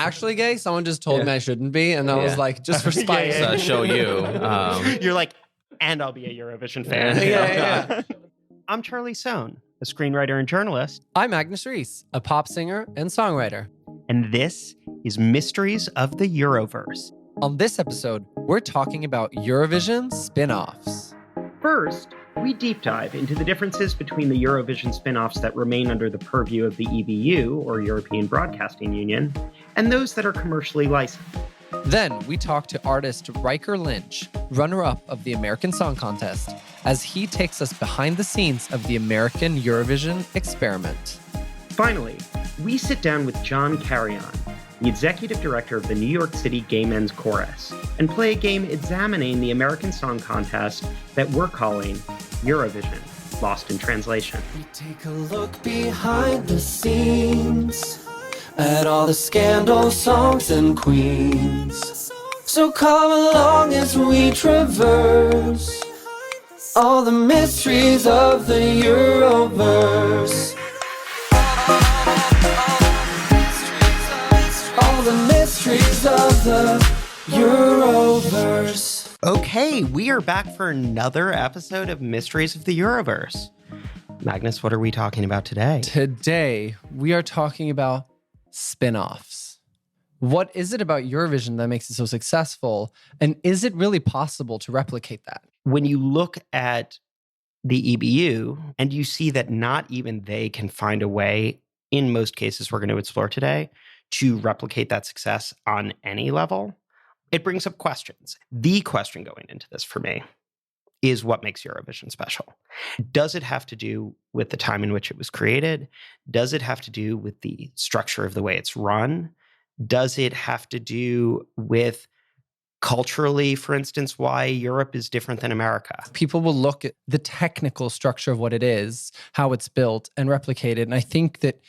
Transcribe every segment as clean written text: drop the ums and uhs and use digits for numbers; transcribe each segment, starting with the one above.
actually gay. Someone just told me I shouldn't be. And I was like, just for spite. Show you. You're like, and I'll be a Eurovision fan. Yeah. I'm Charlie Sohn, a screenwriter and journalist. I'm Agnes Reese, a pop singer and songwriter. And this is Mysteries of the Euroverse. On this episode, we're talking about Eurovision spin-offs. First, we deep dive into the differences between the Eurovision spin-offs that remain under the purview of the EBU, or European Broadcasting Union, and those that are commercially licensed. Then we talk to artist Riker Lynch, runner-up of the American Song Contest, as he takes us behind the scenes of the American Eurovision experiment. Finally, we sit down with John Carrion, the executive director of the New York City Gay Men's Chorus, and play a game examining the American Song Contest that we're calling Eurovision, Lost in Translation. We take a look behind the scenes at all the scandal songs and queens. So come along as we traverse all the mysteries of the Euroverse. All the mysteries of the Euroverse. Okay, we are back for another episode of Mysteries of the Euroverse. Magnus, what are we talking about today? Today, we are talking about spin-offs. What is it about Eurovision that makes it so successful? And is it really possible to replicate that? When you look at the EBU and you see that not even they can find a way, in most cases we're going to explore today, to replicate that success on any level, it brings up questions. The question going into this for me is what makes Eurovision special? Does it have to do with the time in which it was created? Does it have to do with the structure of the way it's run? Does it have to do with culturally, for instance, why Europe is different than America? People will look at the technical structure of what it is, how it's built, and replicate it. And I think that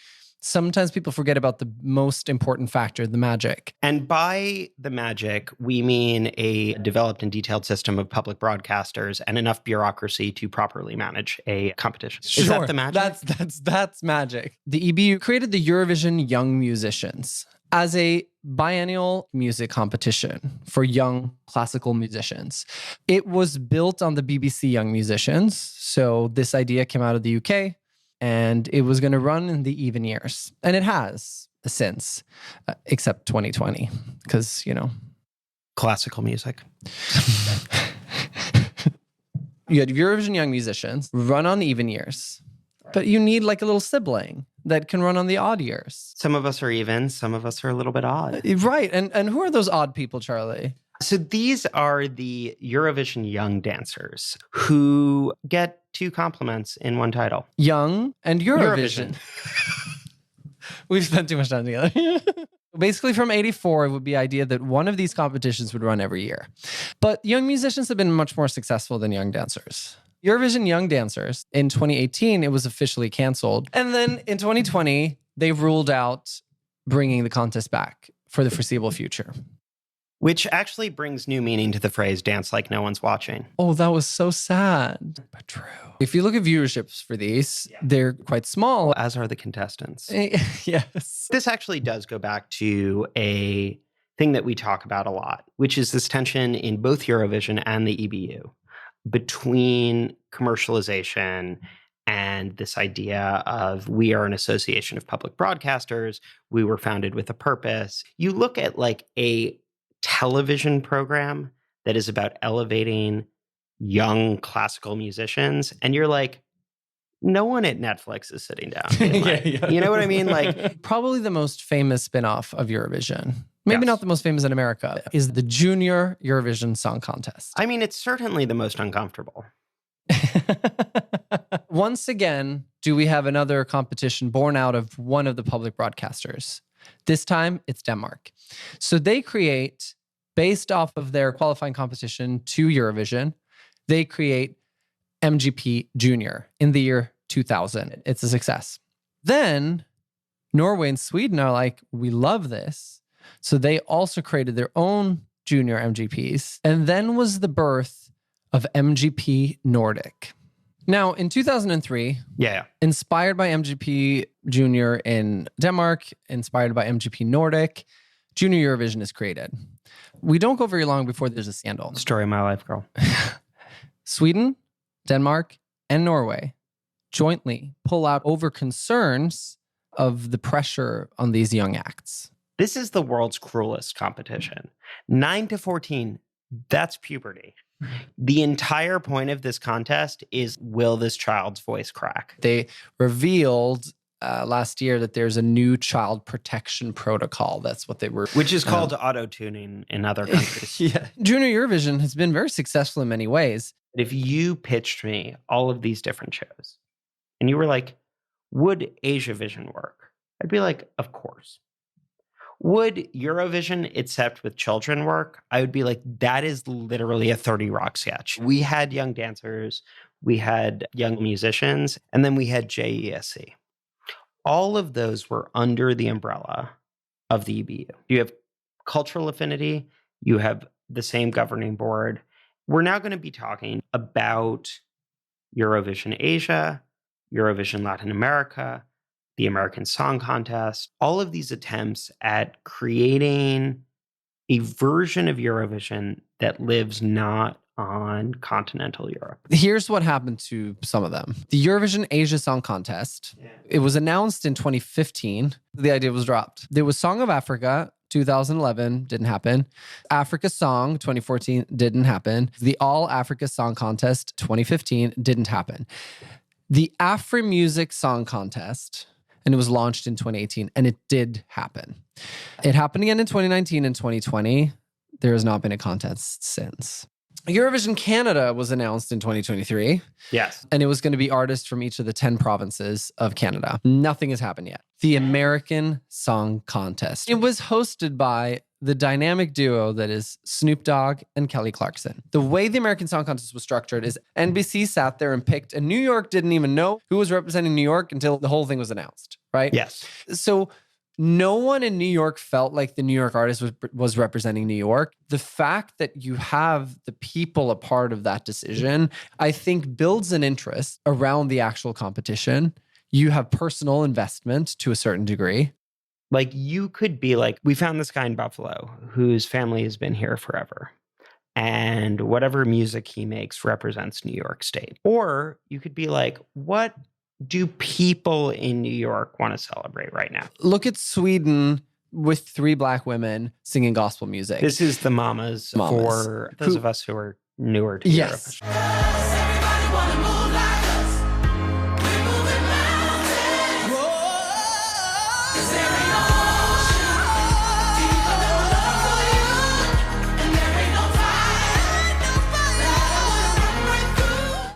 sometimes people forget about the most important factor, the magic. And by the magic, we mean a developed and detailed system of public broadcasters and enough bureaucracy to properly manage a competition. Is that the magic? That's magic. The EBU created the Eurovision Young Musicians as a biennial music competition for young classical musicians. It was built on the BBC Young Musicians. So this idea came out of the UK. And it was going to run in the even years. And it has since, except 2020, because, classical music. You had Eurovision Young Musicians run on the even years, but you need like a little sibling that can run on the odd years. Some of us are even, some of us are a little bit odd. Right. And who are those odd people, Charlie? So these are the Eurovision Young Dancers who get two compliments in one title. Young and Eurovision. We've spent too much time together. Basically, from 84, it would be the idea that one of these competitions would run every year. But Young Musicians have been much more successful than Young Dancers. Eurovision Young Dancers, in 2018, it was officially canceled. And then in 2020, they ruled out bringing the contest back for the foreseeable future. Which actually brings new meaning to the phrase dance like no one's watching. Oh, that was so sad, but true. If you look at viewerships for these, they're quite small. As are the contestants. Yes. This actually does go back to a thing that we talk about a lot, which is this tension in both Eurovision and the EBU between commercialization and this idea of we are an association of public broadcasters. We were founded with a purpose. You look at like a television program that is about elevating young classical musicians, and you're like, no one at Netflix is sitting down. You know what I mean? Like, probably the most famous spinoff of Eurovision, maybe not the most famous in America, is the Junior Eurovision Song Contest. I mean, it's certainly the most uncomfortable. Once again, do we have another competition born out of one of the public broadcasters? This time, it's Denmark. So they create, based off of their qualifying competition to Eurovision, they create MGP Junior in the year 2000. It's a success. Then Norway and Sweden are like, we love this. So they also created their own junior MGPs. And then was the birth of MGP Nordic. Now, in 2003, inspired by MGP Junior in Denmark, inspired by MGP Nordic, Junior Eurovision is created. We don't go very long before there's a scandal. Story of my life, girl. Sweden, Denmark, and Norway jointly pull out over concerns of the pressure on these young acts. This is the world's cruelest competition. 9 to 14, that's puberty. The entire point of this contest is, will this child's voice crack? They revealed last year that there's a new child protection protocol. That's what they were. Which is called auto-tuning in other countries. Yeah. Junior Eurovision has been very successful in many ways. If you pitched me all of these different shows and you were like, would Asiavision work? I'd be like, of course. Would Eurovision, except with children, work? I would be like, that is literally a 30 Rock sketch. We had Young Dancers, we had Young Musicians, and then we had JESC. All of those were under the umbrella of the EBU. You have cultural affinity, you have the same governing board. We're now going to be talking about Eurovision Asia, Eurovision Latin America, the American Song Contest, all of these attempts at creating a version of Eurovision that lives not on continental Europe. Here's what happened to some of them. The Eurovision Asia Song Contest, it was announced in 2015. The idea was dropped. There was Song of Africa, 2011, didn't happen. Africa Song, 2014, didn't happen. The All Africa Song Contest, 2015, didn't happen. The Afri Music Song Contest, and it was launched in 2018, and it did happen. It happened again in 2019 and 2020. There has not been a contest since. Eurovision Canada was announced in 2023. Yes. And it was going to be artists from each of the 10 provinces of Canada. Nothing has happened yet. The American Song Contest. It was hosted by the dynamic duo that is Snoop Dogg and Kelly Clarkson. The way the American Song Contest was structured is NBC sat there and picked, and New York didn't even know who was representing New York until the whole thing was announced, right? Yes. So no one in New York felt like the New York artist was representing New York. The fact that you have the people a part of that decision, I think builds an interest around the actual competition. You have personal investment to a certain degree. Like you could be like, we found this guy in Buffalo whose family has been here forever. And whatever music he makes represents New York State. Or you could be like, what do people in New York want to celebrate right now? Look at Sweden with 3 Black women singing gospel music. This is the mamas. For those of us who are newer to yes. Eurovision.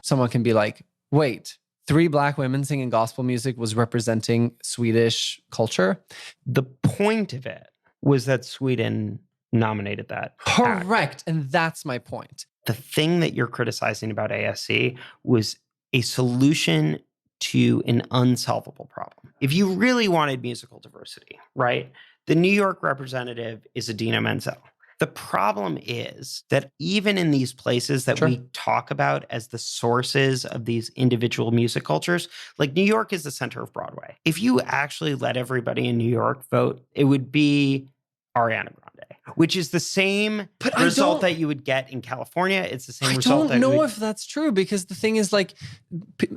Someone can be like, wait, 3 Black women singing gospel music was representing Swedish culture? The point of it was that Sweden nominated that. Correct. act. And that's my point. The thing that you're criticizing about ASC was a solution to an unsolvable problem. If you really wanted musical diversity, right? The New York representative is Idina Menzel. The problem is that even in these places that we talk about as the sources of these individual music cultures, like New York is the center of Broadway. If you actually let everybody in New York vote, it would be Ariana Grande, which is the same result that you would get in California. It's the same result. I don't know if that's true, because the thing is, like,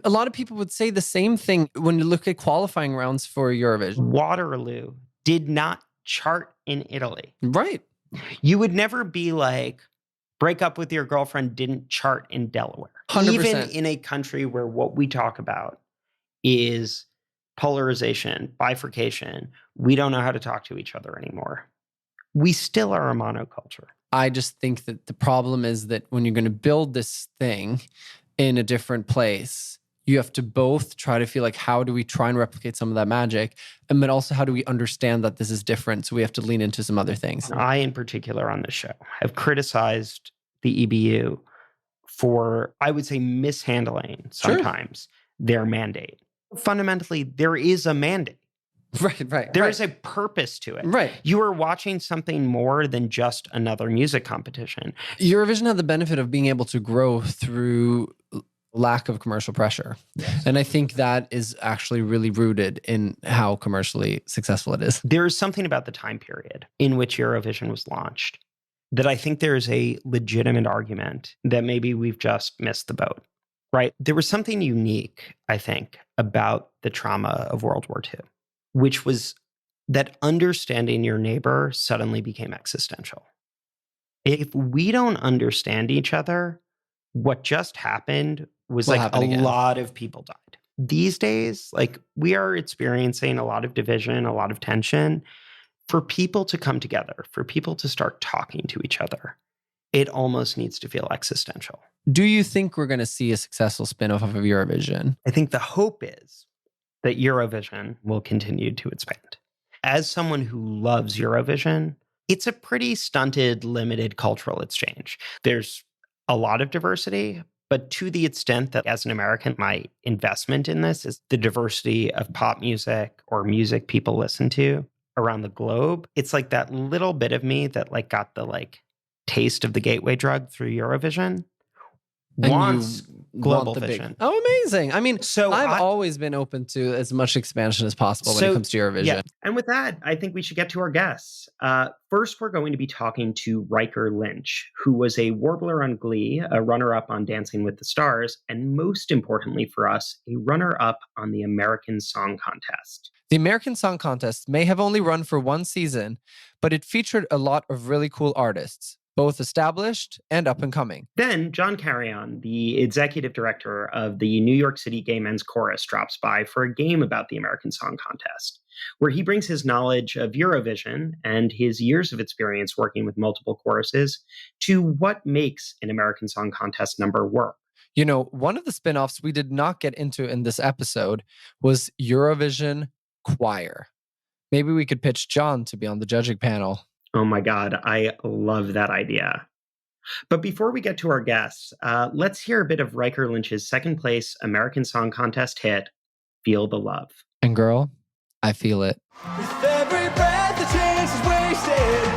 a lot of people would say the same thing when you look at qualifying rounds for Eurovision. Waterloo did not chart in Italy. Right. You would never be like, break up with your girlfriend didn't chart in Delaware. 100%. Even in a country where what we talk about is polarization, bifurcation, we don't know how to talk to each other anymore. We still are a monoculture. I just think that the problem is that when you're going to build this thing in a different place, you have to both try to feel like, how do we try and replicate some of that magic? And then also, how do we understand that this is different? So we have to lean into some other things. I, in particular, on this show, have criticized the EBU for, I would say, mishandling sometimes their mandate. Fundamentally, there is a mandate. Right. There is a purpose to it. Right. You are watching something more than just another music competition. Eurovision had the benefit of being able to grow through lack of commercial pressure. And I think that is actually really rooted in how commercially successful it is. There is something about the time period in which Eurovision was launched that I think there is a legitimate argument that maybe we've just missed the boat, right? There was something unique, I think, about the trauma of World War II, which was that understanding your neighbor suddenly became existential. If we don't understand each other, what just happened was Will like happen a again. lot of people died. These days, like we are experiencing a lot of division, a lot of tension. For people to come together, for people to start talking to each other, it almost needs to feel existential. Do you think we're going to see a successful spin-off of Eurovision? I think the hope is that Eurovision will continue to expand. As someone who loves Eurovision, it's a pretty stunted, limited cultural exchange. There's a lot of diversity, but to the extent that as an American, my investment in this is the diversity of pop music or music people listen to around the globe. It's like that little bit of me that like got the like taste of the gateway drug through Eurovision And wants you global want the big- vision. Oh, amazing. I mean, So I've always been open to as much expansion as possible when it comes to Eurovision. Yeah. And with that, I think we should get to our guests. First, we're going to be talking to Riker Lynch, who was a warbler on Glee, a runner-up on Dancing with the Stars, and most importantly for us, a runner-up on the American Song Contest. The American Song Contest may have only run for one season, but it featured a lot of really cool artists, both established and up and coming. Then John Carrion, the executive director of the New York City Gay Men's Chorus, drops by for a game about the American Song Contest, where he brings his knowledge of Eurovision and his years of experience working with multiple choruses to what makes an American Song Contest number work. You know, one of the spin-offs we did not get into in this episode was Eurovision Choir. Maybe we could pitch John to be on the judging panel. Oh my God, I love that idea. But before we get to our guests, let's hear a bit of Riker Lynch's second place American Song Contest hit, Feel the Love. And girl, I feel it. With every breath, the chance is wasted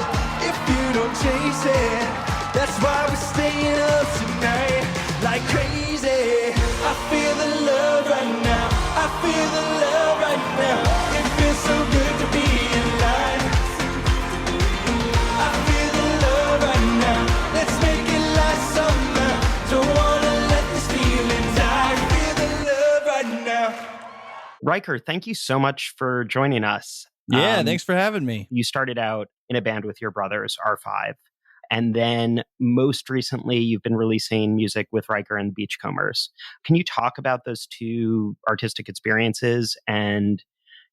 if you don't chase it. That's why we're staying up tonight like crazy. I feel the love right now. I feel the love right now. It feels so good to be alive. I feel the love right now. Let's make it last somehow. Don't wanna let this feeling die. Feel the love right now. Riker, thank you so much for joining us. Yeah, thanks for having me. You started out in a band with your brothers, R5. And then most recently, you've been releasing music with Riker and Beachcombers. Can you talk about those two artistic experiences and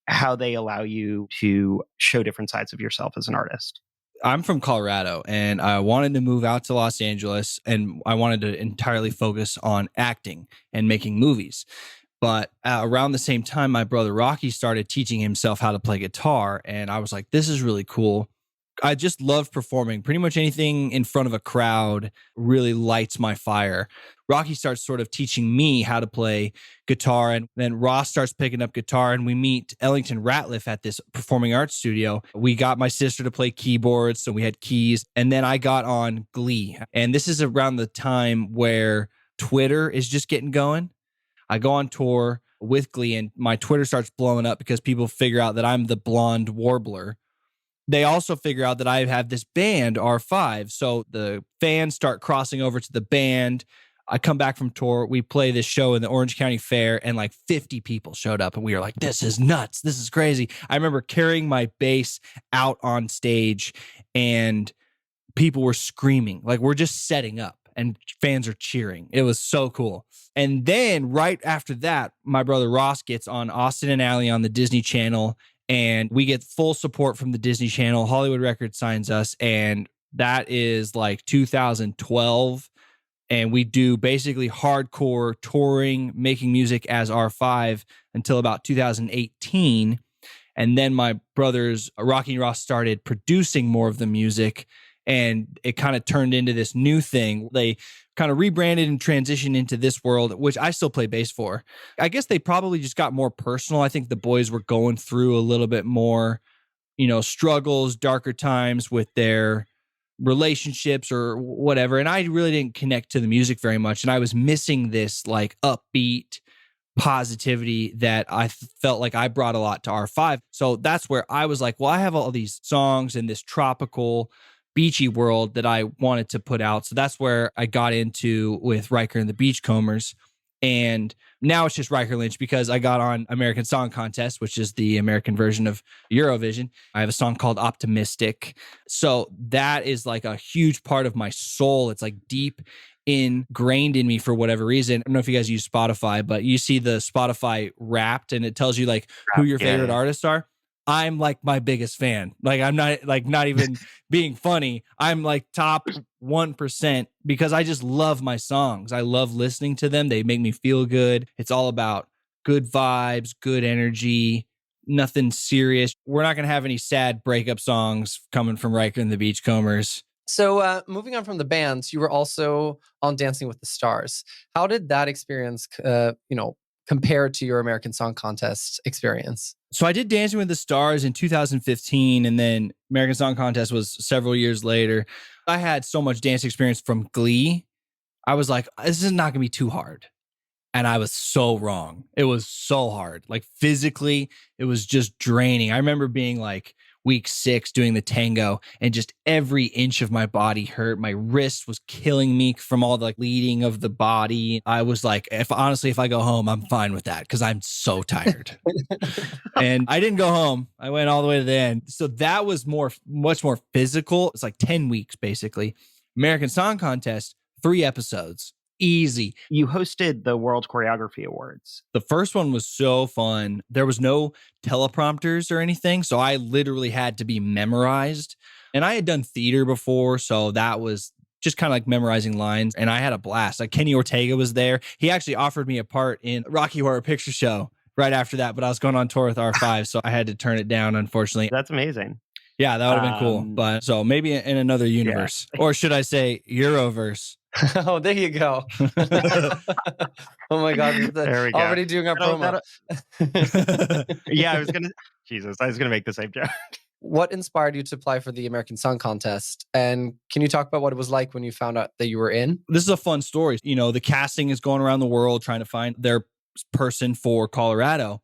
how they allow you to show different sides of yourself as an artist? I'm from Colorado and I wanted to move out to Los Angeles and I wanted to entirely focus on acting and making movies. But around the same time, my brother Rocky started teaching himself how to play guitar. And I was like, this is really cool. I just love performing. Pretty much anything in front of a crowd really lights my fire. Rocky starts sort of teaching me how to play guitar. And then Ross starts picking up guitar and we meet Ellington Ratliff at this performing arts studio. We got my sister to play keyboards, so we had keys. And then I got on Glee. And this is around the time where Twitter is just getting going. I go on tour with Glee and my Twitter starts blowing up because people figure out that I'm the blonde warbler. They also figure out that I have this band, R5. So the fans start crossing over to the band. I come back from tour. We play this show in the Orange County Fair and like 50 people showed up and we were like, this is nuts. This is crazy. I remember carrying my bass out on stage and people were screaming. Like we're just setting up and fans are cheering. It was so cool. And then right after that, my brother Ross gets on Austin and Ally on the Disney Channel. And we get full support from the Disney Channel. Hollywood Records signs us. And that is like 2012. And we do basically hardcore touring, making music as R5 until about 2018. And then my brothers, Rocky and Ross, started producing more of the music. And it kind of turned into this new thing. They kind of rebranded and transitioned into this world, which I still play bass for. I guess they probably just got more personal. I think the boys were going through a little bit more, struggles, darker times with their relationships or whatever. And I really didn't connect to the music very much. And I was missing this like upbeat positivity that I felt like I brought a lot to R5. So that's where I was like, well, I have all these songs in this tropical, beachy world that I wanted to put out. So that's where I got into with Riker and the Beachcombers. And now it's just Riker Lynch because I got on American Song Contest, which is the American version of Eurovision. I have a song called Optimistic. So that is like a huge part of my soul. It's like deep ingrained in me for whatever reason. I don't know if you guys use Spotify, but you see the Spotify Wrapped and it tells you like who your favorite artists are. I'm like my biggest fan. Like I'm not even being funny. I'm like top 1% because I just love my songs. I love listening to them. They make me feel good. It's all about good vibes, good energy, nothing serious. We're not going to have any sad breakup songs coming from Riker and the Beachcombers. So moving on from the bands, you were also on Dancing with the Stars. How did that experience, compare to your American Song Contest experience? So I did Dancing with the Stars in 2015, and then American Song Contest was several years later. I had so much dance experience from Glee. I was like, this is not going to be too hard. And I was so wrong. It was so hard. Like physically, it was just draining. I remember being like week 6 doing the tango and just every inch of my body hurt. My wrist was killing me from all the like leading of the body. I was like, if I go home, I'm fine with that because I'm so tired. And I didn't go home. I went all the way to the end. So that was much more physical. It's like 10 weeks basically. American Song Contest, 3 episodes. Easy. You hosted the World Choreography Awards. The first one was so fun. There was no teleprompters or anything, so I literally had to be memorized. And I had done theater before, so that was just kind of like memorizing lines, and I had a blast. Like Kenny Ortega was there. He actually offered me a part in Rocky Horror Picture Show right after that, but I was going on tour with R5, so I had to turn it down, unfortunately. That's amazing. Yeah, that would have been cool. But so maybe in another universe, or should I say Euroverse? Oh, there you go. Oh my God. There we go. Already doing our promo. Yeah, I was going to make the same joke. What inspired you to apply for the American Song Contest? And can you talk about what it was like when you found out that you were in? This is a fun story. You know, the casting is going around the world trying to find their person for Colorado.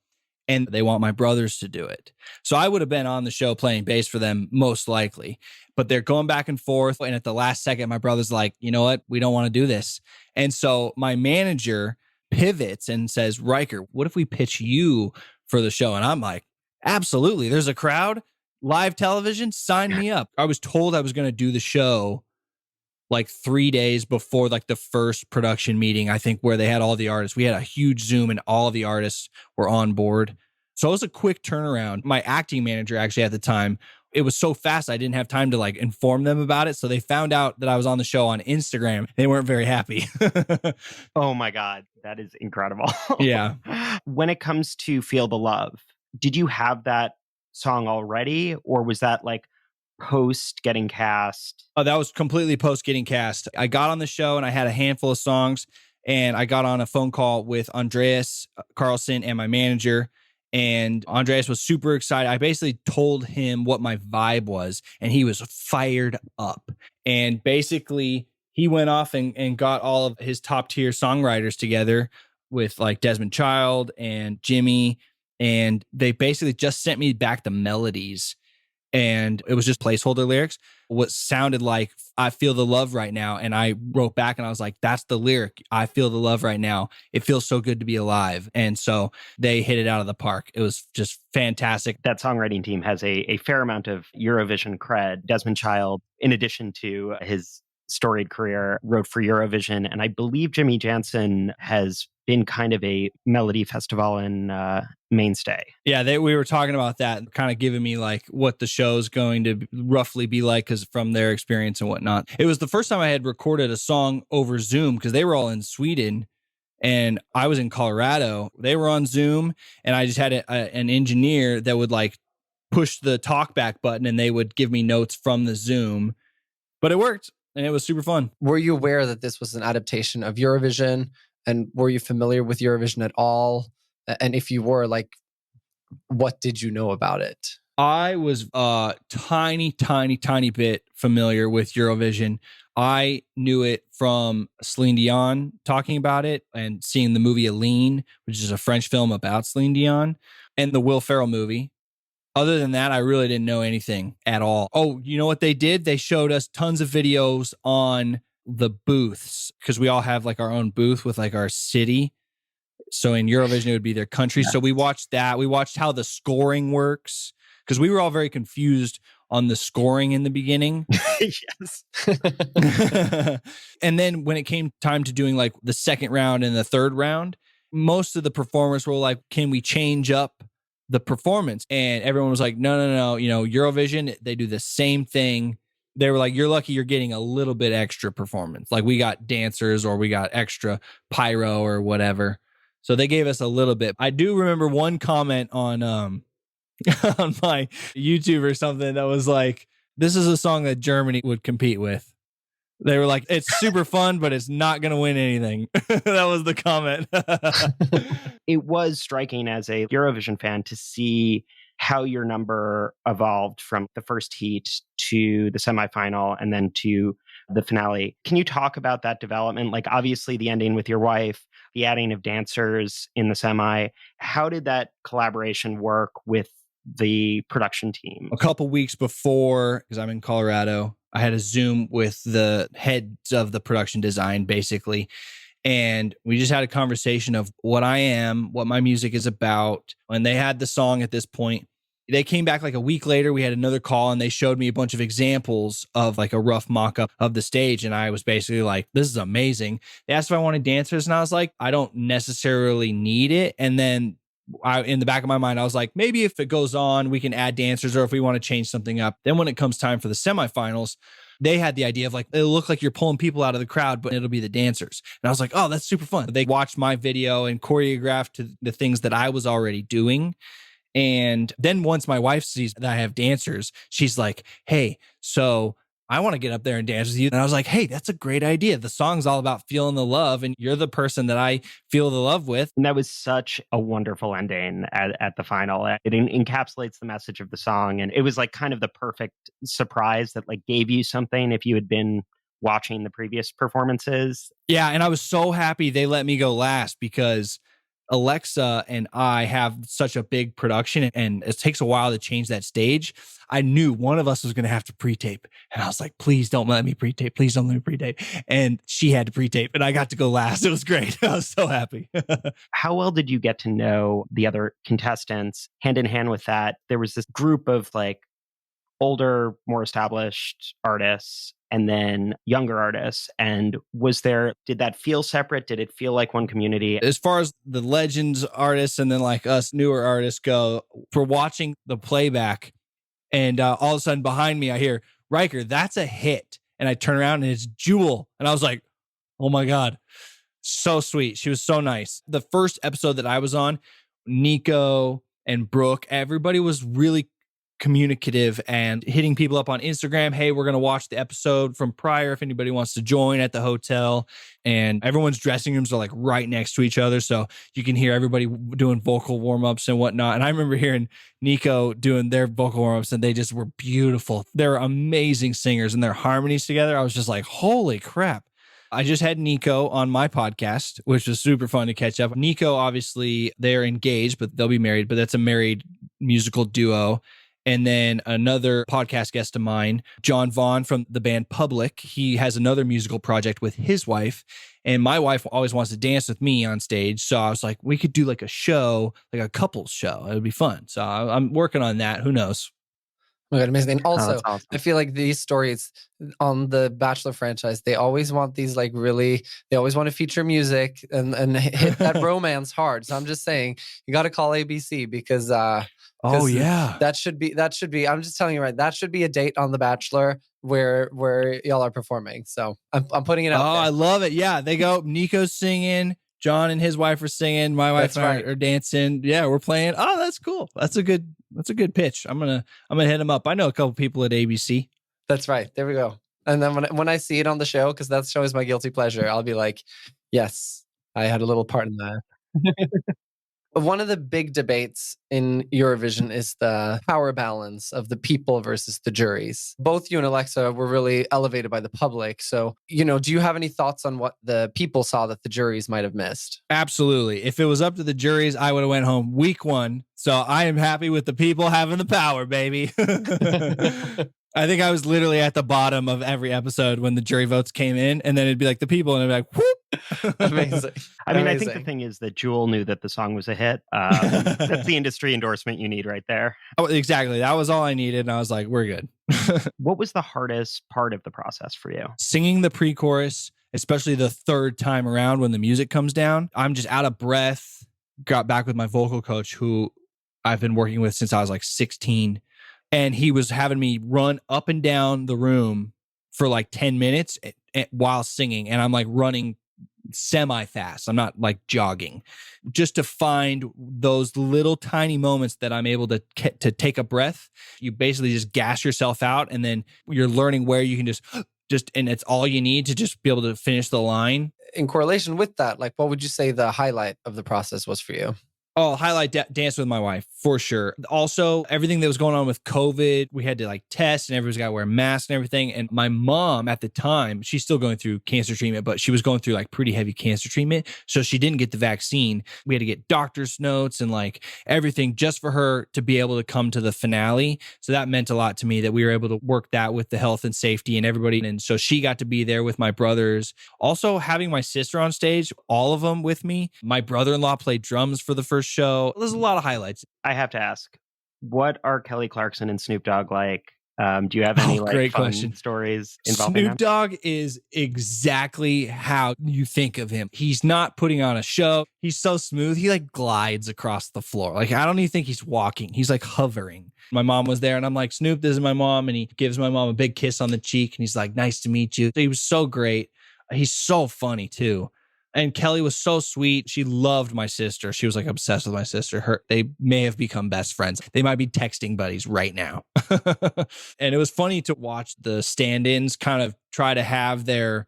And they want my brothers to do it. So I would have been on the show playing bass for them most likely. But they're going back and forth. And at the last second, my brother's like, you know what? We don't want to do this. And so my manager pivots and says, Riker, what if we pitch you for the show? And I'm like, absolutely. There's a crowd, live television, sign me up. I was told I was going to do the show like 3 days before like the first production meeting, I think, where they had all the artists. We had a huge Zoom and all the artists were on board. So it was a quick turnaround. My acting manager actually at the time, it was so fast I didn't have time to like inform them about it. So they found out that I was on the show on Instagram. They weren't very happy. Oh my God, that is incredible. Yeah. When it comes to Feel the Love, did you have that song already, or was that like post getting cast? Oh, that was completely post getting cast. I got on the show and I had a handful of songs, and I got on a phone call with Andreas Carlson and my manager, and Andreas was super excited. I basically told him what my vibe was, and he was fired up. And basically he went off and got all of his top tier songwriters together with like Desmond Child and Jimmy, and they basically just sent me back the melodies. And it was just placeholder lyrics, what sounded like I feel the love right now. And I wrote back and I was like, that's the lyric. I feel the love right now. It feels so good to be alive. And so they hit it out of the park. It was just fantastic. That songwriting team has a fair amount of Eurovision cred. Desmond Child, in addition to his storied career, wrote for Eurovision. And I believe Jimmy Jansen has been kind of a Melody Festival and mainstay. Yeah, we were talking about that, kind of giving me like what the show's going to roughly be like because from their experience and whatnot. It was the first time I had recorded a song over Zoom because they were all in Sweden and I was in Colorado. They were on Zoom and I just had an engineer that would like push the talkback button and they would give me notes from the Zoom. But it worked and it was super fun. Were you aware that this was an adaptation of Eurovision? And were you familiar with Eurovision at all? And if you were, like, what did you know about it? I was a tiny bit familiar with Eurovision. I knew it from Celine Dion talking about it and seeing the movie Aline, which is a French film about Celine Dion, and the Will Ferrell movie. Other than that, I really didn't know anything at all. Oh, you know what they did? They showed us tons of videos on the booths because we all have like our own booth with like our city. So in Eurovision, it would be their country. Yeah. So we watched that. We watched how the scoring works because we were all very confused on the scoring in the beginning. Yes. And then when it came time to doing like the second round and the third round, most of the performers were like, can we change up the performance? And everyone was like, no. You know, Eurovision, they do the same thing. They were like, you're lucky you're getting a little bit extra performance. Like we got dancers or we got extra pyro or whatever. So they gave us a little bit. I do remember one comment on on my YouTube or something that was like, this is a song that Germany would compete with. They were like, it's super fun, but it's not going to win anything. That was the comment. It was striking as a Eurovision fan to see how your number evolved from the first heat to the semifinal and then to the finale. Can you talk about that development? Like obviously the ending with your wife, the adding of dancers in the semi. How did that collaboration work with the production team? A couple weeks before, because I'm in Colorado, I had a Zoom with the heads of the production design, basically. And we just had a conversation of what I am, what my music is about. And they had the song at this point. They came back like a week later. We had another call and they showed me a bunch of examples of like a rough mock-up of the stage. And I was basically like, this is amazing. They asked if I wanted dancers. And I was like, I don't necessarily need it. And then in the back of my mind, I was like, maybe if it goes on, we can add dancers or if we want to change something up. Then when it comes time for the semifinals, they had the idea of like, it'll look like you're pulling people out of the crowd, but it'll be the dancers. And I was like, oh, that's super fun. They watched my video and choreographed to the things that I was already doing. And then once my wife sees that I have dancers, she's like, hey, so I want to get up there and dance with you. And I was like, hey, that's a great idea. The song's all about feeling the love and you're the person that I feel the love with. And that was such a wonderful ending at the final. It encapsulates the message of the song. And it was like kind of the perfect surprise that like gave you something if you had been watching the previous performances. Yeah. And I was so happy they let me go last because Alexa and I have such a big production and it takes a while to change that stage. I knew one of us was going to have to pre-tape. And I was like, please don't let me pre-tape. Please don't let me pre-tape. And she had to pre-tape and I got to go last. It was great. I was so happy. How well did you get to know the other contestants? Hand in hand with that, there was this group of like older, more established artists and then younger artists. And did that feel separate? Did it feel like one community? As far as the legends artists and then like us newer artists go, for watching the playback and all of a sudden behind me, I hear, Riker, that's a hit. And I turn around and it's Jewel. And I was like, oh my God, so sweet. She was so nice. The first episode that I was on, Nico and Brooke, everybody was really communicative and hitting people up on Instagram. Hey, we're going to watch the episode from prior if anybody wants to join at the hotel. And everyone's dressing rooms are like right next to each other. So you can hear everybody doing vocal warm-ups and whatnot. And I remember hearing Nico doing their vocal warm-ups and they just were beautiful. They're amazing singers and their harmonies together. I was just like, holy crap. I just had Nico on my podcast, which was super fun to catch up. Nico, obviously, they're engaged, but they'll be married, but that's a married musical duo. And then another podcast guest of mine, John Vaughn from the band Public, he has another musical project with his wife. And my wife always wants to dance with me on stage. So I was like, we could do like a show, like a couples show. It would be fun. So I'm working on that. Who knows? Oh my God, amazing. And also, awesome. I feel like these stories on the Bachelor franchise, they always want these like really, they always want to feature music and hit that romance hard. So I'm just saying, you got to call ABC because oh yeah, that should be. I'm just telling you, right? That should be a date on The Bachelor where y'all are performing. So I'm putting it out. Oh, there. I love it. Yeah, they go. Nico's singing. John and his wife are singing. My wife and I are dancing. Yeah, we're playing. Oh, that's cool. That's a good pitch. I'm gonna hit him up. I know a couple people at ABC. That's right. There we go. And then when I see it on the show, because that show is my guilty pleasure, I'll be like, yes, I had a little part in that. One of the big debates in Eurovision is the power balance of the people versus the juries. Both you and Alexa were really elevated by the public. So, do you have any thoughts on what the people saw that the juries might have missed? Absolutely. If it was up to the juries, I would have went home week 1. So I am happy with the people having the power, baby. I think I was literally at the bottom of every episode when the jury votes came in, and then it'd be like the people, and it'd be like, whoop. Amazing. I mean, I think the thing is that Jewel knew that the song was a hit. That's the industry endorsement you need right there. Oh, exactly. That was all I needed. And I was like, we're good. What was the hardest part of the process for you? Singing the pre-chorus, especially the third time around when the music comes down. I'm just out of breath. Got back with my vocal coach, who I've been working with since I was like 16. And he was having me run up and down the room for like 10 minutes while singing. And I'm like running semi-fast. I'm not like jogging, just to find those little tiny moments that I'm able to take a breath. You basically just gas yourself out, and then you're learning where you can just and it's all you need to just be able to finish the line. In correlation with that, like, what would you say the highlight of the process was for you? Oh, highlight dance with my wife, for sure. Also, everything that was going on with COVID, we had to like test, and everyone's got to wear masks and everything. And my mom at the time, she's still going through cancer treatment, but she was going through like pretty heavy cancer treatment. So she didn't get the vaccine. We had to get doctor's notes and like everything just for her to be able to come to the finale. So that meant a lot to me that we were able to work that with the health and safety and everybody. And so she got to be there with my brothers. Also, having my sister on stage, all of them with me. My brother-in-law played drums for the first show. There's a lot of highlights. I have to ask, what are Kelly Clarkson and Snoop Dogg like? Do you have any great fun question. stories involving Snoop Dogg is exactly how you think of him. He's not putting on a show. He's so smooth. He like glides across the floor. Like, I don't even think he's walking. He's like hovering. My mom was there, and I'm like, Snoop, this is my mom. And he gives my mom a big kiss on the cheek, and he's like, nice to meet you. He was so great. He's so funny too. And Kelly was so sweet. She loved my sister. She was like obsessed with my sister. They may have become best friends. They might be texting buddies right now. And it was funny to watch the stand-ins kind of try to have their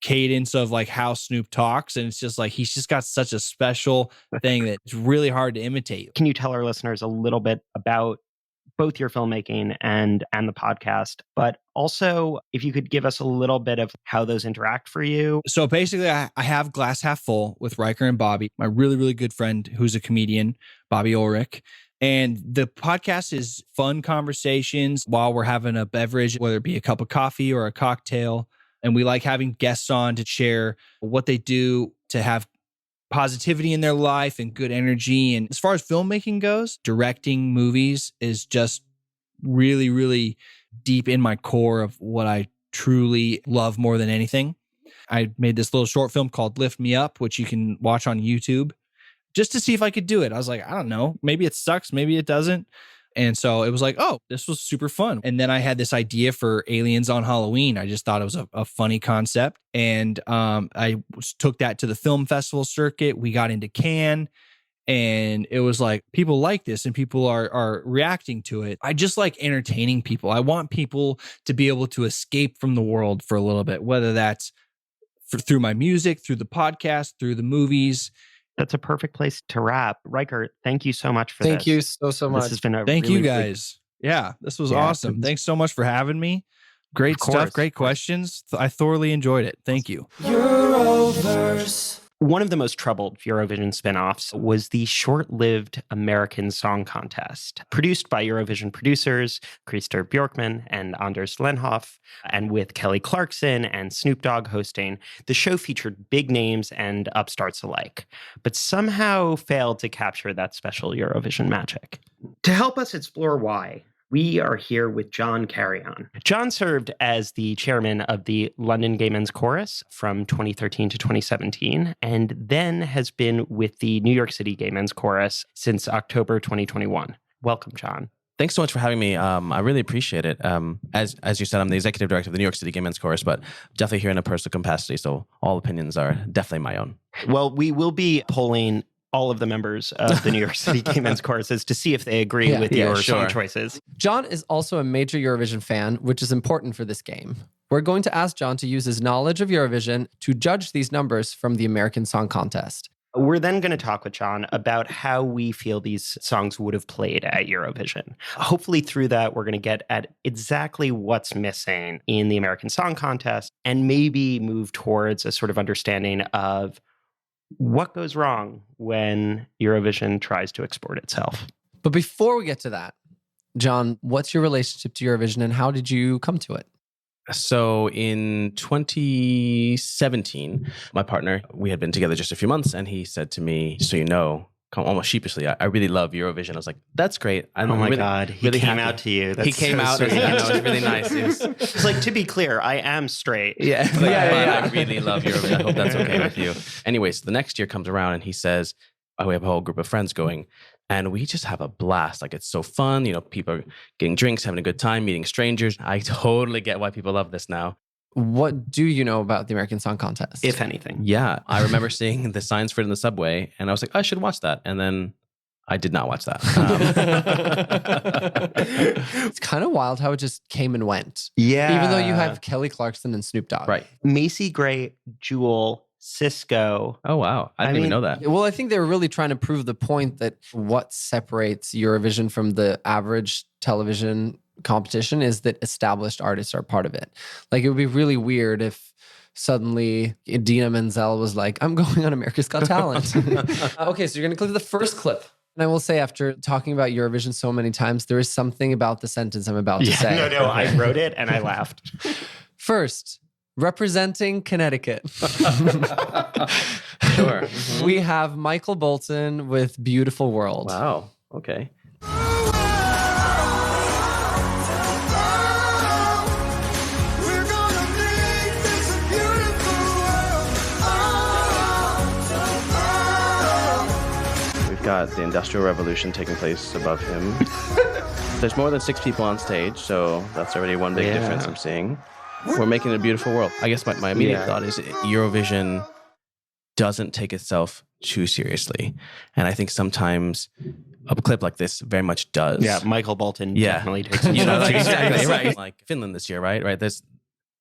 cadence of like how Snoop talks. And it's just like, he's just got such a special thing that it's really hard to imitate. Can you tell our listeners a little bit about both your filmmaking and the podcast, but also if you could give us a little bit of how those interact for you? So basically, I have Glass Half Full with Riker and Bobby, my really, really good friend who's a comedian, Bobby Ulrich. And the podcast is fun conversations while we're having a beverage, whether it be a cup of coffee or a cocktail. And we like having guests on to share what they do to have positivity in their life and good energy. And as far as filmmaking goes, directing movies is just really, really deep in my core of what I truly love more than anything. I made this little short film called Lift Me Up, which you can watch on YouTube, just to see if I could do it. I was like, I don't know, maybe it sucks, maybe it doesn't. And so it was like, oh, this was super fun. And then I had this idea for Aliens on Halloween. I just thought it was a funny concept. And I took that to the film festival circuit. We got into Cannes, and it was like, people like this and people are reacting to it. I just like entertaining people. I want people to be able to escape from the world for a little bit, whether that's through my music, through the podcast, through the movies. That's a perfect place to wrap. Riker, thank you so much for this. Thank you so much. This has been a Thank really you guys. Yeah, this was awesome. Thanks so much for having me. Great stuff. Great questions. I thoroughly enjoyed it. Thank you. Euroverse. One of the most troubled Eurovision spin-offs was the short-lived American Song Contest, produced by Eurovision producers Christer Björkman and Anders Lenhoff, and with Kelly Clarkson and Snoop Dogg hosting. The show featured big names and upstarts alike, but somehow failed to capture that special Eurovision magic. To help us explore why, we are here with John Carrion. John served as the chairman of the London Gay Men's Chorus from 2013 to 2017, and then has been with the New York City Gay Men's Chorus since October 2021. Welcome, John. Thanks so much for having me. I really appreciate it. As you said, I'm the executive director of the New York City Gay Men's Chorus, but definitely here in a personal capacity, so all opinions are definitely my own. Well, we will be polling all of the members of the New York City Gay Men's Choruses to see if they agree with your song choices. John is also a major Eurovision fan, which is important for this game. We're going to ask John to use his knowledge of Eurovision to judge these numbers from the American Song Contest. We're then going to talk with John about how we feel these songs would have played at Eurovision. Hopefully through that, we're going to get at exactly what's missing in the American Song Contest and maybe move towards a sort of understanding of what goes wrong when Eurovision tries to export itself. But before we get to that, John, what's your relationship to Eurovision and how did you come to it? So in 2017, my partner, we had been together just a few months, and he said to me, so you know, almost sheepishly, I really love Eurovision. I was like, that's great. Oh my God. He really came happy. out to you. That's He came so out. sweet. And, it was really nice. It's like, to be clear, I am straight. Yeah. But I really love Eurovision. I hope that's okay with you. Anyways, the next year comes around and he says, we have a whole group of friends going. And we just have a blast. Like, it's so fun. You know, people are getting drinks, having a good time, meeting strangers. I totally get why people love this now. What do you know about the American Song Contest? If anything. Yeah. I remember seeing the signs for it in the subway, and I was like, I should watch that. And then I did not watch that. It's kind of wild how it just came and went. Yeah. Even though you have Kelly Clarkson and Snoop Dogg. Right. Macy Gray, Jewel, Cisco. Oh, wow. I didn't even know that. Well, I think they were really trying to prove the point that what separates Eurovision from the average television competition is that established artists are part of it. Like, it would be really weird if suddenly Idina Menzel was like, I'm going on America's Got Talent. Okay, so you're going to click the first clip. And I will say, after talking about Eurovision so many times, there is something about the sentence I'm about to say. No, I wrote it and I laughed. First, representing Connecticut. Sure. Mm-hmm. We have Michael Bolton with Beautiful World. Wow. Okay. Got the Industrial Revolution taking place above him. There's more than 6 people on stage, so that's already one big difference I'm seeing. We're making a beautiful world. I guess my immediate thought is Eurovision doesn't take itself too seriously. And I think sometimes a clip like this very much does. Yeah, Michael Bolton definitely takes it like, too exactly seriously. right. Like Finland this year, right? There's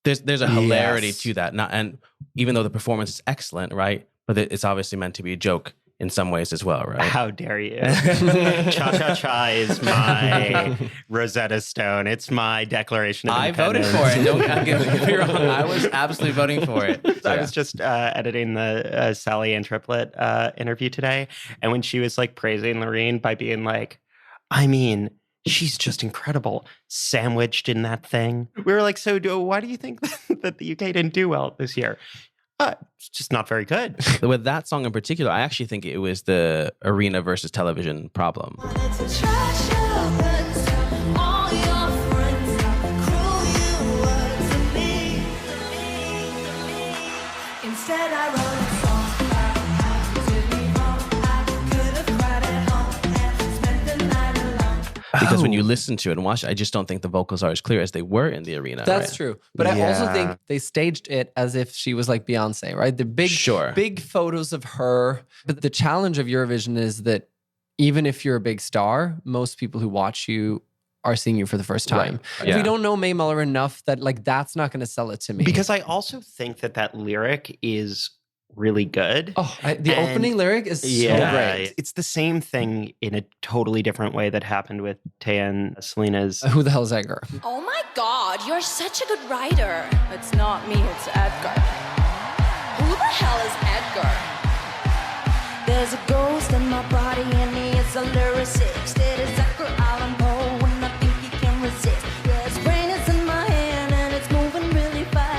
a hilarity to that. And even though the performance is excellent, right? But it's obviously meant to be a joke in some ways as well, right? How dare you? Cha-cha-cha is my Rosetta Stone. It's my Declaration of I Independence. voted for it. Don't get me wrong. I was absolutely voting for it. I was just editing the Sally Ann Triplet interview today. And when she was like praising Loreen by being like, I mean, she's just incredible, sandwiched in that thing. We were like, so why do you think that the UK didn't do well this year? It's just not very good. With that song in particular, I actually think it was the arena versus television problem. Because when you listen to it and watch it, I just don't think the vocals are as clear as they were in the arena. That's right? true. But I also think they staged it as if she was like Beyonce, right? The big photos of her. But the challenge of Eurovision is that even if you're a big star, most people who watch you are seeing you for the first time. Right. If we don't know Mae Muller enough, that like that's not going to sell it to me. Because I also think that lyric is really good. Oh, the opening lyric is so great. It's the same thing in a totally different way that happened with Taya and Selena's Who the Hell is Edgar? Oh my God, you're such a good writer. It's not me, it's Edgar. Who the hell is Edgar? There's a ghost in my body and he is a lyricist. It is Edgar Allan Poe when I think he can resist. Yeah, his brain is in my hand and it's moving really fast.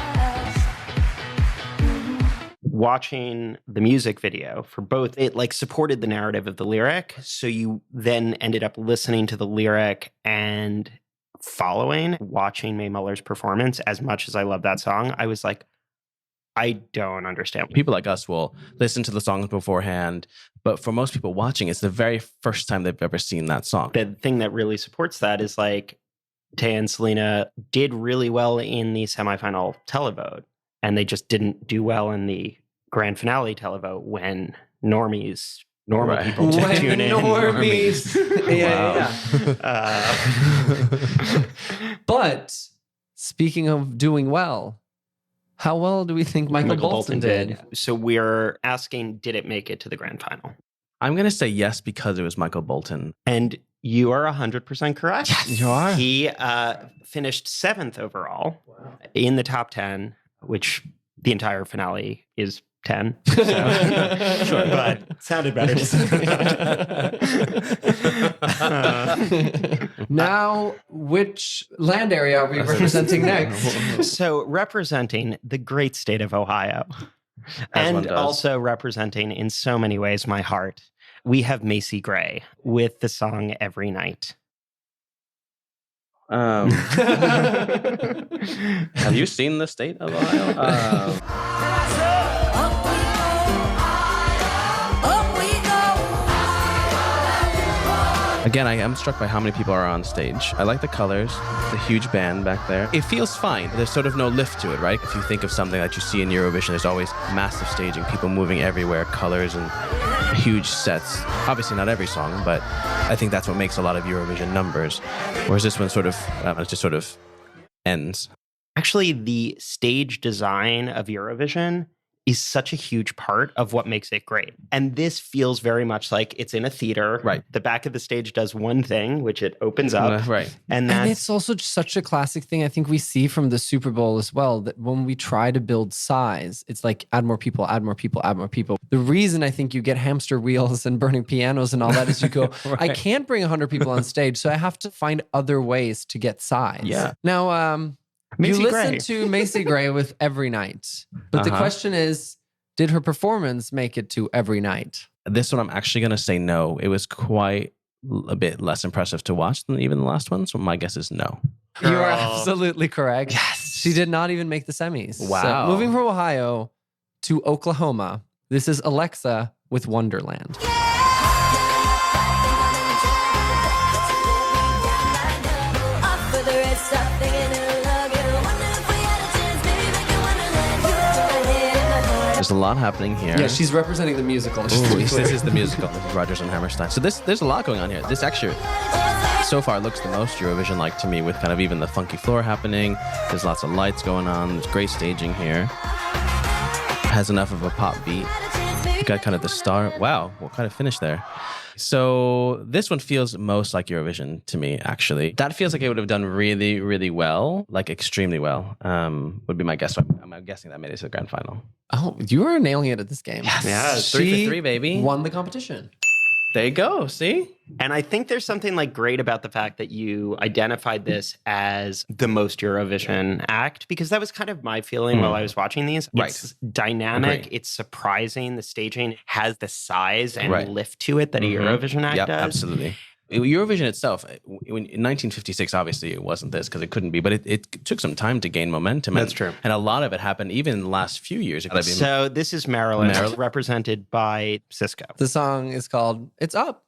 watching the music video for both. It like supported the narrative of the lyric. So you then ended up listening to the lyric and watching Mae Muller's performance. As much as I love that song, I was like, I don't understand. People like us will listen to the songs beforehand, but for most people watching, it's the very first time they've ever seen that song. The thing that really supports that is like Taya and Selena did really well in the semifinal televote, and they just didn't do well in the grand finale televote when normal people to tune in. Normies. Yeah. But speaking of doing well, How well do we think Michael Bolton did? So we're asking, did it make it to the grand final? I'm going to say yes because it was Michael Bolton. And you are 100% correct. Yes. You are? He finished 7th overall in the top 10, which the entire finale is 10. So, sure, but sounded better. Now, which land area are we representing next? So representing the great state of Ohio, As one and does. also representing in so many ways my heart, we have Macy Gray with the song Every Night. Have you seen the state of Ohio? Again, I am struck by how many people are on stage. I like the colors, the huge band back there. It feels fine. There's sort of no lift to it, right? If you think of something that you see in Eurovision, there's always massive staging, people moving everywhere, colors and huge sets. Obviously not every song, but I think that's what makes a lot of Eurovision numbers. Whereas this one sort of, it just sort of ends. Actually, the stage design of Eurovision is such a huge part of what makes it great. And this feels very much like it's in a theater. Right. The back of the stage does one thing, which it opens up. Right. And And that's it's also such a classic thing I think we see from the Super Bowl as well, that when we try to build size, it's like add more people, add more people, add more people. The reason I think you get hamster wheels and burning pianos and all that is you go, I can't bring 100 people on stage, so I have to find other ways to get size. Yeah. Now, Macy you Gray. listen to Macy Gray with Every Night, but the question is, did her performance make it to Every Night? This one, I'm actually going to say no. It was quite a bit less impressive to watch than even the last one. So my guess is no. You are Girl. absolutely correct. Yes. She did not even make the semis. Wow. So moving from Ohio to Oklahoma, this is Alexa with Wonderland. There's a lot happening here. Yeah, she's representing the musical. just to Ooh, be this clear. is the musical. This is Rodgers and Hammerstein. So there's a lot going on here. This actually, so far, looks the most Eurovision-like to me, with kind of even the funky floor happening. There's lots of lights going on. There's great staging here. Has enough of a pop beat. You got kind of the star. Wow, what kind of finish there. So this one feels most like Eurovision to me, actually. That feels like it would have done really, really well, like extremely well, would be my guess. So I'm guessing that made it to the grand final. Oh, you are nailing it at this game. Yes. Yeah, it's 3 for 3, baby. Won the competition. There you go, see? And I think there's something like great about the fact that you identified this as the most Eurovision act, because that was kind of my feeling while I was watching these. Right. It's dynamic. Agreed. It's surprising. The staging has the size and Right. lift to it that a Eurovision act Yep, does. absolutely. Eurovision itself, in 1956, obviously it wasn't this because it couldn't be, but it took some time to gain momentum. That's true. And a lot of it happened even in the last few years. So this is Maryland, Maryland. represented by Cisco. The song is called It's Up.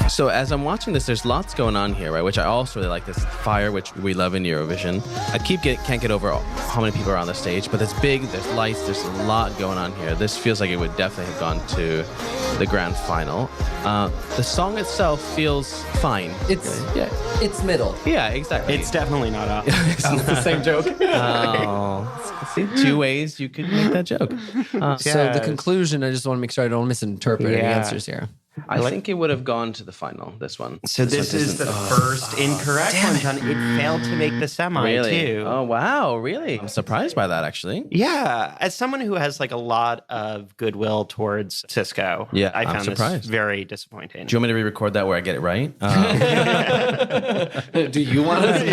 So as I'm watching this, there's lots going on here, right? Which I also really like. This fire, which we love in Eurovision. I can't get over how many people are on the stage, but it's big. There's lights. There's a lot going on here. This feels like it would definitely have gone to the grand final. The song itself feels fine. It's middle. Yeah, exactly. It's definitely not up. It's the same joke. Oh, see, 2 ways you could make that joke. So the conclusion, I just want to make sure I don't misinterpret any answers here. I think it would have gone to the final, this one. So this one is the isn't- first incorrect one done. It failed to make the semi Really? too. Oh, wow. Really? I'm surprised by that, actually. Yeah, as someone who has like a lot of goodwill towards Cisco, Yeah, I I'm found this surprised. very disappointing. Do you want me to re-record that where I get it right? Do you want to?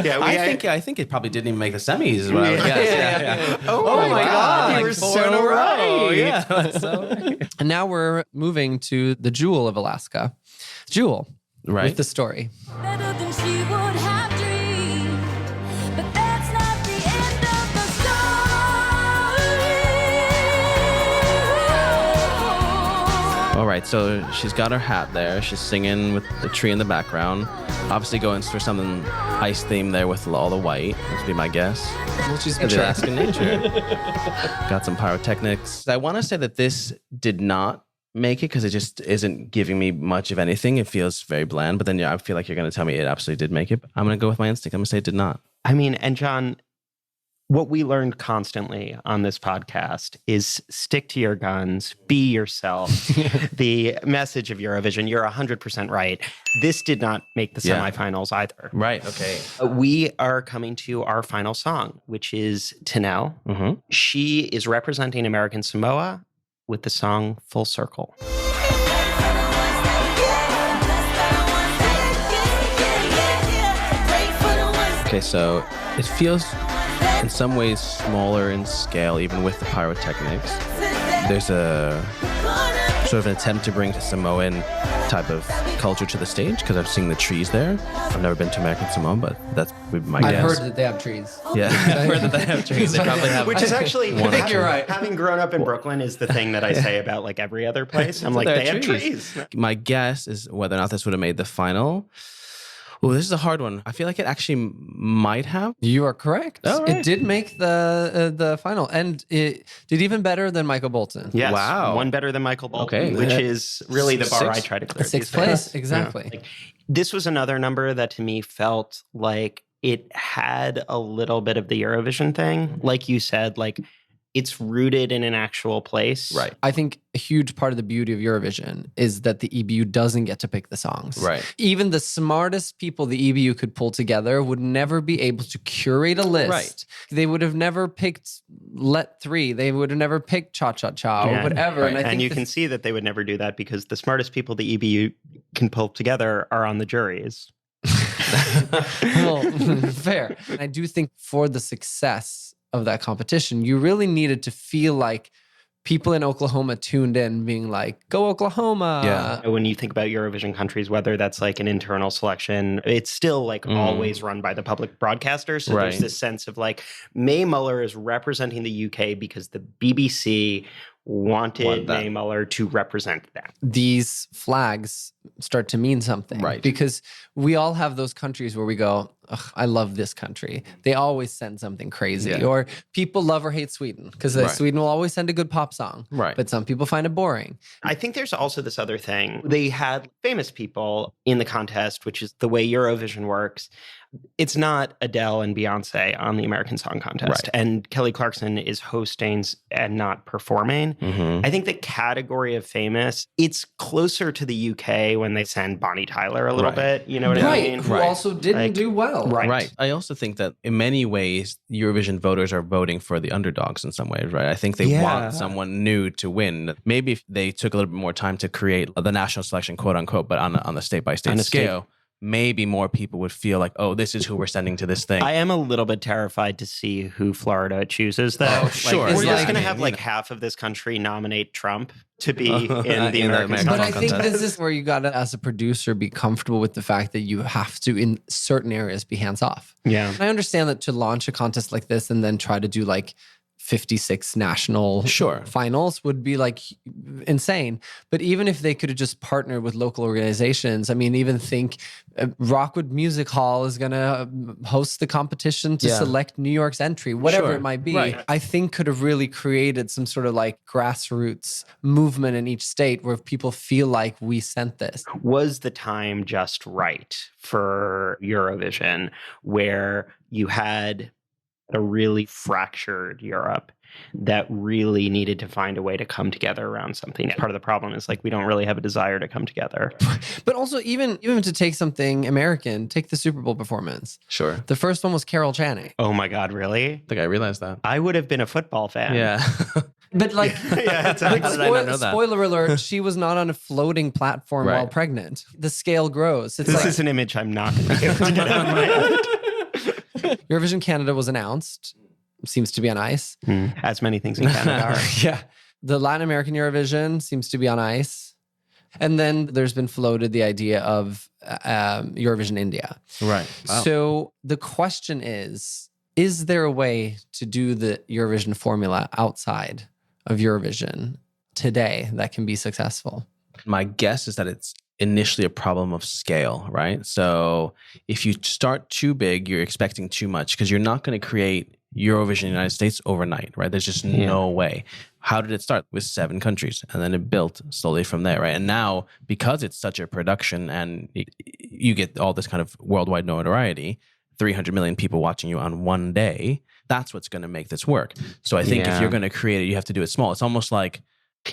Yeah, I think it probably didn't even make the semis, is what I would guess. Yeah. Oh my God, you like were 4 so in a row. right. Yeah, that's so right. And now we're moving to the Jewel of Alaska. Jewel, Right. with the story. Better than she would have dreamed, but that's not the end of the story. All right, so she's got her hat there. She's singing with the tree in the background. Obviously going for something ice theme there with all the white. That would be my guess. Well, she's The Alaskan nature. Got some pyrotechnics. I want to say that this did not make it because it just isn't giving me much of anything. It feels very bland. But then I feel like you're going to tell me it absolutely did make it. I'm going to go with my instinct. I'm going to say it did not. I mean, and John, what we learned constantly on this podcast is stick to your guns, be yourself. The message of Eurovision, you're 100% right. This did not make the semifinals either. Right. Okay. We are coming to our final song, which is Tanel. Mm-hmm. She is representing American Samoa with the song Full Circle. Okay, so it feels in some ways smaller in scale, even with the pyrotechnics. There's a sort of an attempt to bring a Samoan type of culture to the stage because I've seen the trees there. I've never been to American Samoa, but that's my guess. I've heard that they have trees. Yeah, I've heard that they have trees. They probably have. Which is actually, I think you're right. Having grown up in Brooklyn is the thing that I say about like every other place. I'm like, they have trees. My guess is whether or not this would have made the final. Oh, this is a hard one. I feel like it actually might have. You are correct. Oh, right. It did make the final, and it did even better than Michael Bolton. Yes, wow. One better than Michael Bolton, Okay. which is really the bar I try to clear. Sixth these days. place, exactly. Yeah. Like, this was another number that to me felt like it had a little bit of the Eurovision thing. Like you said, like it's rooted in an actual place. Right. I think a huge part of the beauty of Eurovision is that the EBU doesn't get to pick the songs. Right. Even the smartest people the EBU could pull together would never be able to curate a list. Right. They would have never picked Let 3. They would have never picked Cha Cha Cha or whatever. Right. And I think you can see that they would never do that because the smartest people the EBU can pull together are on the juries. well, fair. And I do think for the success of that competition, you really needed to feel like people in Oklahoma tuned in being like, go Oklahoma. Yeah. When you think about Eurovision countries, whether that's like an internal selection, it's still like always run by the public broadcaster. So there's this sense of like, Mae Muller is representing the UK because the BBC wanted Mae Muller to represent them. These flags start to mean something. Right. Because we all have those countries where we go, I love this country. They always send something crazy. Yeah. Or people love or hate Sweden because Sweden will always send a good pop song. Right. But some people find it boring. I think there's also this other thing. They had famous people in the contest, which is the way Eurovision works. It's not Adele and Beyonce on the American Song Contest. Right. And Kelly Clarkson is hosting and not performing. Mm-hmm. I think the category of famous, it's closer to the UK when they send Bonnie Tyler a little bit. You know what I mean? Who also didn't do well. Right. I also think that in many ways, Eurovision voters are voting for the underdogs in some ways, right? I think they want someone new to win. Maybe if they took a little bit more time to create the national selection, quote unquote, but on the state-by-state scale, maybe more people would feel like, oh, this is who we're sending to this thing. I am a little bit terrified to see who Florida chooses, though. Oh, sure. We're just going to have like half of this country nominate Trump to be in the American Song But I think Contest. this is where you got to, as a producer, be comfortable with the fact that you have to, in certain areas, be hands off. Yeah. I understand that to launch a contest like this and then try to do like 56 national finals would be like insane. But even if they could have just partnered with local organizations, I mean, even think Rockwood Music Hall is going to host the competition to select New York's entry, whatever it might be, I think could have really created some sort of like grassroots movement in each state where people feel like we sent this. Was the time just right for Eurovision where you had a really fractured Europe that really needed to find a way to come together around something? Part of the problem is like we don't really have a desire to come together. But also even to take something American, take the Super Bowl performance. Sure. The first one was Carol Channing. Oh my God, really? I think I realized that. I would have been a football fan. Yeah. But like, Yeah, How did I not know that? spoiler alert, she was not on a floating platform while pregnant. The scale grows. It's This like, is an image I'm not going to be able to get out of my head. Eurovision Canada was announced. Seems to be on ice. As many things in Canada are. Yeah. The Latin American Eurovision seems to be on ice. And then there's been floated the idea of Eurovision India. Right. Wow. So the question is there a way to do the Eurovision formula outside of Eurovision today that can be successful? My guess is that it's initially a problem of scale, right? So if you start too big, you're expecting too much because you're not going to create Eurovision United States overnight, right? There's just no way. How did it start? With 7 countries, and then it built slowly from there, right? And now, because it's such a production and you get all this kind of worldwide notoriety, 300 million people watching you on one day, that's what's going to make this work. So I think if you're going to create it, you have to do it small. It's almost like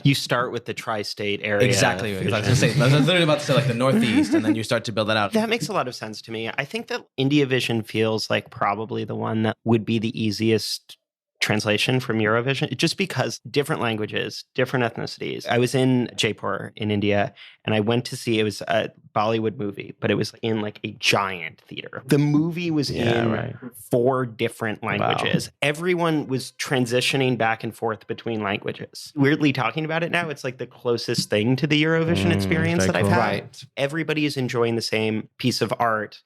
you start with the tri-state area. Exactly. I was literally about to say like the Northeast, and then you start to build that out. That makes a lot of sense to me. I think that Indiavision feels like probably the one that would be the easiest translation from Eurovision, just because different languages, different ethnicities. I was in Jaipur in India, and I went to see, it was a Bollywood movie, but it was in like a giant theater. The movie was in 4 different languages. Wow. Everyone was transitioning back and forth between languages. Weirdly talking about it now, it's like the closest thing to the Eurovision experience that I've had. Right. Everybody is enjoying the same piece of art.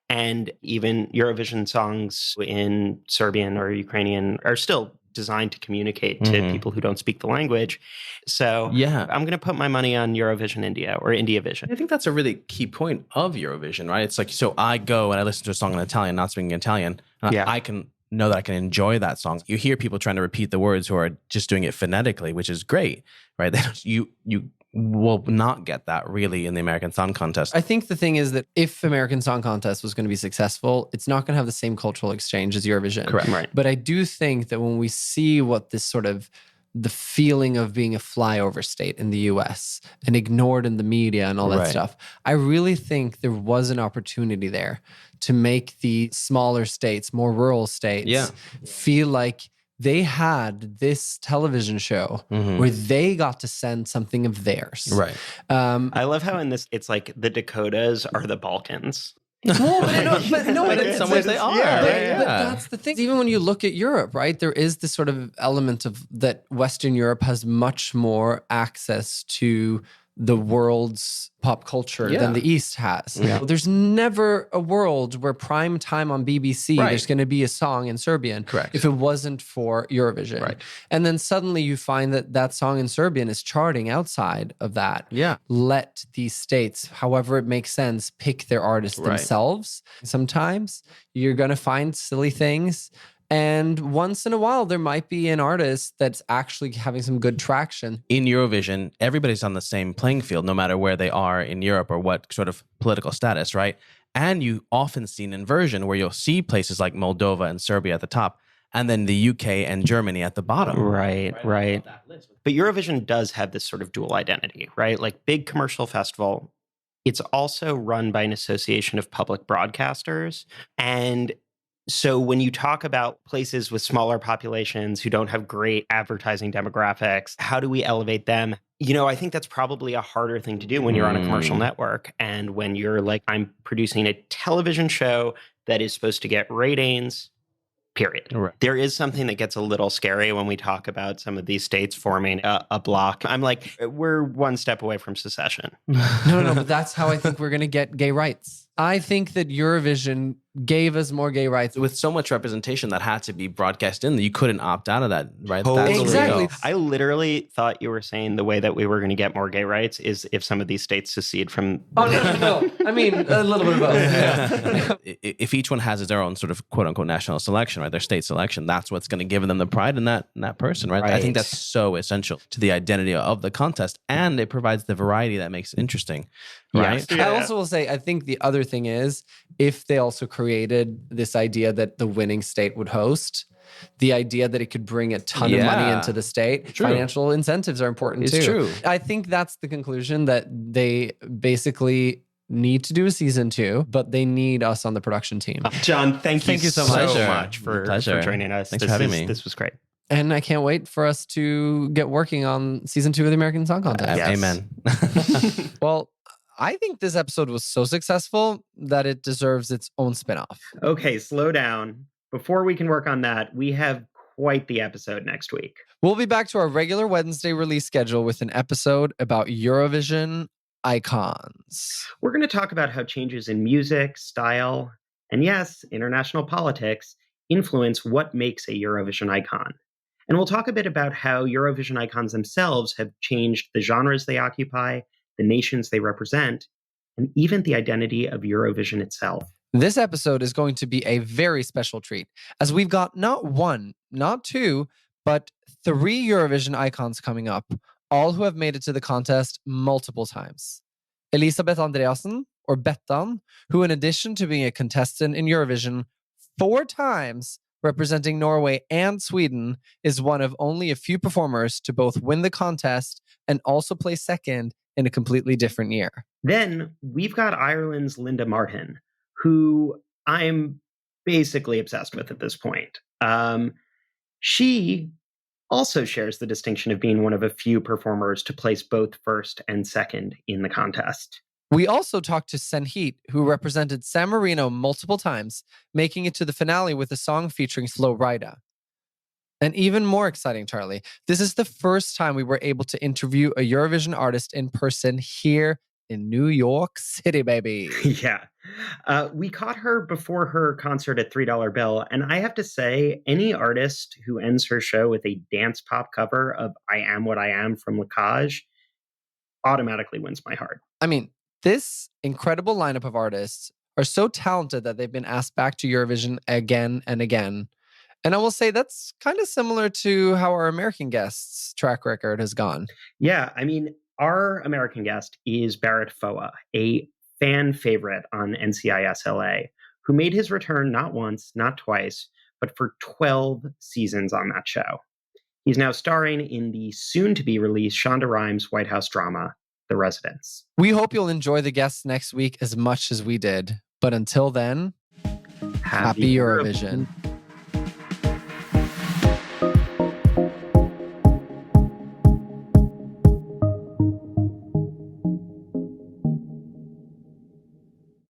And even Eurovision songs in Serbian or Ukrainian are still designed to communicate to people who don't speak the language. So I'm going to put my money on Eurovision India or Indiavision. I think that's a really key point of Eurovision, right? It's like, so I go and I listen to a song in Italian, not speaking Italian. I can know that I can enjoy that song. You hear people trying to repeat the words who are just doing it phonetically, which is great, right? You will not get that really in the American Song Contest. I think the thing is that if American Song Contest was going to be successful, it's not going to have the same cultural exchange as Eurovision. Correct. Right. But I do think that when we see what this sort of the feeling of being a flyover state in the US and ignored in the media and all that stuff, I really think there was an opportunity there to make the smaller states, more rural states, feel like they had this television show where they got to send something of theirs. Right. I love how in this, it's like the Dakotas are the Balkans. Well, but in some ways they are. But that's the thing. Even when you look at Europe, right, there is this sort of element of that Western Europe has much more access to the world's pop culture than the East has. Yeah. There's never a world where prime time on BBC, there's going to be a song in Serbian if it wasn't for Eurovision. Right. And then suddenly you find that that song in Serbian is charting outside of that. Yeah. Let these states, however it makes sense, pick their artists themselves. Sometimes you're going to find silly things. And once in a while, there might be an artist that's actually having some good traction. In Eurovision, everybody's on the same playing field, no matter where they are in Europe or what sort of political status, right? And you often see an inversion where you'll see places like Moldova and Serbia at the top, and then the UK and Germany at the bottom. Right. But Eurovision does have this sort of dual identity, right? Like big commercial festival. It's also run by an association of public broadcasters. And so when you talk about places with smaller populations who don't have great advertising demographics, how do we elevate them? You know, I think that's probably a harder thing to do when you're on a commercial network. And when you're like, I'm producing a television show that is supposed to get ratings, period. Right. There is something that gets a little scary when we talk about some of these states forming a block. I'm like, we're one step away from secession. No, but that's how I think we're going to get gay rights. I think that Eurovision gave us more gay rights. With so much representation that had to be broadcast in, you couldn't opt out of that, right? Totally. Exactly. I literally thought you were saying the way that we were going to get more gay rights is if some of these states secede from... Oh, no. I mean, a little bit of both. Yeah. If each one has their own sort of quote-unquote national selection, right, their state selection, that's what's going to give them the pride in that person, right? I think that's so essential to the identity of the contest, and it provides the variety that makes it interesting, right? Yes. I also will say, I think the other thing is, if they also created this idea that the winning state would host, the idea that it could bring a ton of money into the state, financial incentives are important too. It's true. I think that's the conclusion, that they basically need to do a season 2, but they need us on the production team. John, thank you so much for joining us. Thanks for having me. This was great. And I can't wait for us to get working on season 2 of the American Song Contest. Yes. Amen. Well, I think this episode was so successful that it deserves its own spinoff. Okay, slow down. Before we can work on that, we have quite the episode next week. We'll be back to our regular Wednesday release schedule with an episode about Eurovision icons. We're going to talk about how changes in music, style, and yes, international politics influence what makes a Eurovision icon. And we'll talk a bit about how Eurovision icons themselves have changed the genres they occupy, the nations they represent, and even the identity of Eurovision itself. This episode is going to be a very special treat, as we've got not one, not two, but 3 Eurovision icons coming up, all who have made it to the contest multiple times. Elisabeth Andreasen, or Bettan, who in addition to being a contestant in Eurovision 4 times, representing Norway and Sweden, is one of only a few performers to both win the contest and also place second in a completely different year. Then we've got Ireland's Linda Martin, who I'm basically obsessed with at this point. She also shares the distinction of being one of a few performers to place both first and second in the contest. We also talked to Senhit, who represented San Marino multiple times, making it to the finale with a song featuring Flo Rida. And even more exciting, Charlie, this is the first time we were able to interview a Eurovision artist in person here in New York City, baby. Yeah. We caught her before her concert at $3 Bill, and I have to say, any artist who ends her show with a dance pop cover of I Am What I Am from Lacage automatically wins my heart. I mean, this incredible lineup of artists are so talented that they've been asked back to Eurovision again and again. And I will say that's kind of similar to how our American guests' track record has gone. Yeah, I mean, our American guest is Barrett Foa, a fan favorite on NCIS LA, who made his return not once, not twice, but for 12 seasons on that show. He's now starring in the soon-to-be-released Shonda Rhimes White House drama, The Residents. We hope you'll enjoy the guests next week as much as we did. But until then, happy Eurovision.